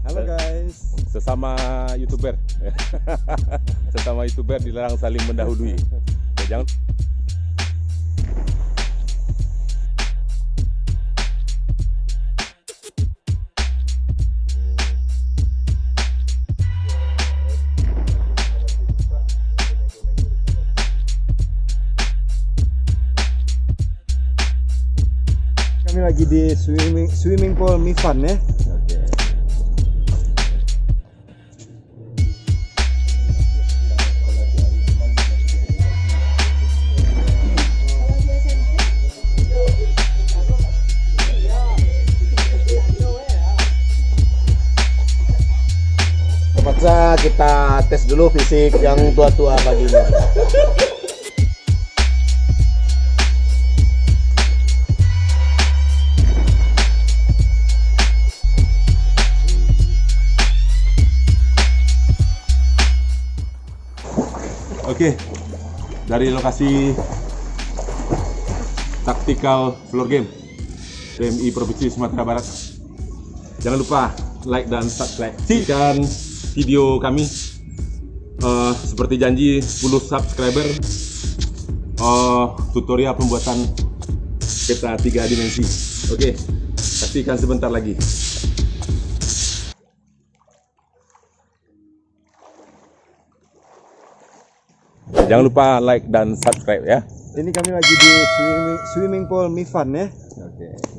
Halo guys, Sesama YouTuber. Sesama YouTuber dilarang saling mendahului. Ya, jangan. kami lagi di swimming pool Mifan ya. Terpaksa kita tes dulu fisik yang tua-tua pagi ini. Oke, dari lokasi Tactical Floor Game PMI Provinsi Sumatera Barat. Jangan lupa like dan subscribe. Saksikan video kami. Seperti janji 10 subscriber, tutorial pembuatan peta 3 dimensi. Oke, saksikan sebentar lagi. Jangan lupa like dan subscribe ya. Ini kami lagi di swimming pool Mifan ya. Oke.